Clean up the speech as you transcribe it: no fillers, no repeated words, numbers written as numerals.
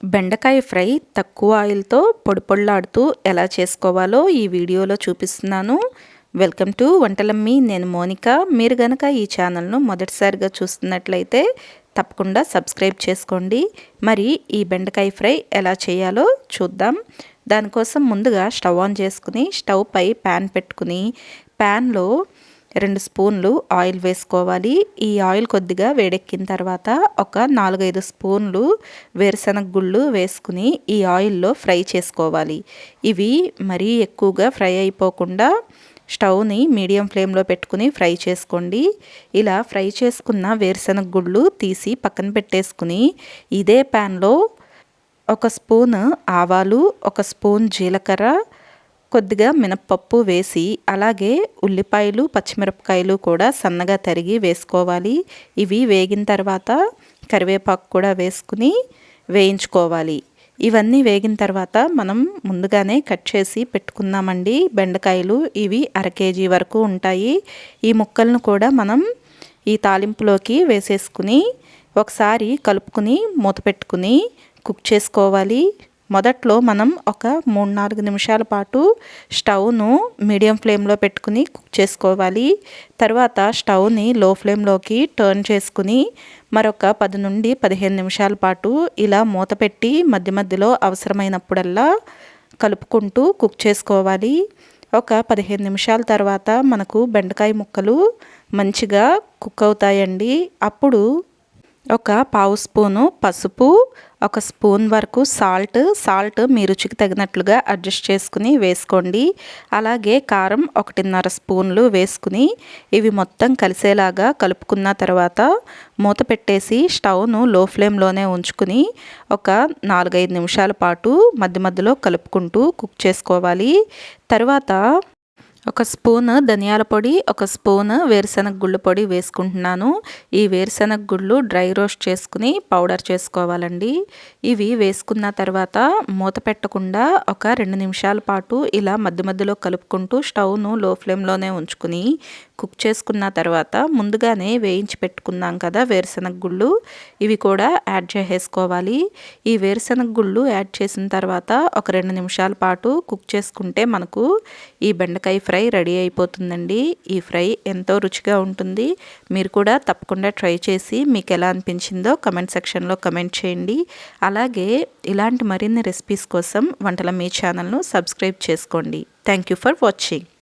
బెండకాయ ఫ్రై తక్కువ ఆయిల్తో పొడిపొడిలాడుతూ ఎలా చేసుకోవాలో ఈ వీడియోలో చూపిస్తున్నాను. Welcome to Vantalammi. నేను మోనిక. మీరు గనక ఈ ఛానల్ను మొదటిసారిగా చూస్తున్నట్లయితే తప్పకుండా సబ్స్క్రైబ్ చేసుకోండి. మరి ఈ బెండకాయ ఫ్రై ఎలా చేయాలో చూద్దాం. దానికోసం ముందుగా స్టవ్ ఆన్ చేసుకుని స్టవ్ పై ప్యాన్ పెట్టుకుని ప్యాన్లో 2 స్పూన్లు ఆయిల్ వేసుకోవాలి. ఈ ఆయిల్ కొద్దిగా వేడెక్కిన తర్వాత ఒక 4-5 స్పూన్లు వేరుశనగ గుళ్ళు వేసుకుని ఈ ఆయిల్లో ఫ్రై చేసుకోవాలి. ఇవి మరీ ఎక్కువగా ఫ్రై అయిపోకుండా స్టవ్ని మీడియం ఫ్లేమ్లో పెట్టుకుని ఫ్రై చేసుకోండి. ఇలా ఫ్రై చేసుకున్న వేరుశనగ గుళ్ళు తీసి పక్కన పెట్టేసుకుని ఇదే ప్యాన్లో 1 స్పూన్ ఆవాలు, 1 స్పూన్ జీలకర్ర, కొద్దిగా మినప్పప్పు వేసి అలాగే ఉల్లిపాయలు, పచ్చిమిరపకాయలు కూడా సన్నగా తరిగి వేసుకోవాలి. ఇవి వేగిన తర్వాత కరివేపాకు కూడా వేసుకుని వేయించుకోవాలి. ఇవన్నీ వేగిన తర్వాత మనం ముందుగానే కట్ చేసి పెట్టుకుందామండి బెండకాయలు. ఇవి 1/2 కేజీ వరకు ఉంటాయి. ఈ ముక్కలను కూడా మనం ఈ తాలింపులోకి వేసేసుకుని ఒకసారి కలుపుకుని మూత పెట్టుకుని కుక్ చేసుకోవాలి. మొదట్లో మనం ఒక 3-4 నిమిషాల పాటు స్టవ్ను మీడియం ఫ్లేమ్లో పెట్టుకుని కుక్ చేసుకోవాలి. తర్వాత స్టవ్ని లో ఫ్లేమ్లోకి టర్న్ చేసుకుని మరొక 10 నుండి 15 నిమిషాల పాటు ఇలా మూత పెట్టి మధ్య మధ్యలో అవసరమైనప్పుడల్లా కలుపుకుంటూ కుక్ చేసుకోవాలి. ఒక 15 నిమిషాల తర్వాత మనకు బెండకాయ ముక్కలు మంచిగా కుక్ అవుతాయండి. అప్పుడు ఒక 1/2 స్పూను పసుపు, 1 స్పూన్ వరకు సాల్ట్ మీ రుచికి తగినట్లుగా అడ్జస్ట్ చేసుకుని వేసుకోండి. అలాగే కారం 1.5 స్పూన్లు వేసుకుని ఇవి మొత్తం కలిసేలాగా కలుపుకున్న తర్వాత మూత పెట్టేసి స్టవ్ను లో ఫ్లేమ్లోనే ఉంచుకుని ఒక 4-5 నిమిషాల పాటు మధ్య మధ్యలో కలుపుకుంటూ కుక్ చేసుకోవాలి. తర్వాత 1 స్పూన్ ధనియాల పొడి, 1 స్పూన్ వేరుశనగ గుళ్ళు పొడి వేసుకుంటున్నాను. ఈ వేరుశనగ గుళ్ళు డ్రై రోస్ట్ చేసుకుని పౌడర్ చేసుకోవాలండి. ఇవి వేసుకున్న తర్వాత మూత పెట్టకుండా ఒక 2 నిమిషాల పాటు ఇలా మధ్య మధ్యలో కలుపుకుంటూ స్టవ్ను లో ఫ్లేమ్లోనే ఉంచుకుని కుక్ చేసుకున్న తర్వాత ముందుగానే వేయించి పెట్టుకున్నాం కదా వేరుశనగ గుళ్ళు, ఇవి కూడా యాడ్ చేసేసుకోవాలి. ఈ వేరుశనగ గుళ్ళు యాడ్ చేసిన తర్వాత ఒక 2 నిమిషాల పాటు కుక్ చేసుకుంటే మనకు ఈ బెండకాయ ఫ్రై రెడీ అయిపోతుందండి. ఈ ఫ్రై ఎంతో రుచిగా ఉంటుంది. మీరు కూడా తప్పకుండా ట్రై చేసి మీకు ఎలా అనిపించిందో కమెంట్ సెక్షన్లో కమెంట్ చేయండి. అలాగే ఇలాంటి మరిన్ని రెసిపీస్ కోసం వంటలమ్మి ఛానల్ను సబ్స్క్రైబ్ చేసుకోండి. Thank you for watching.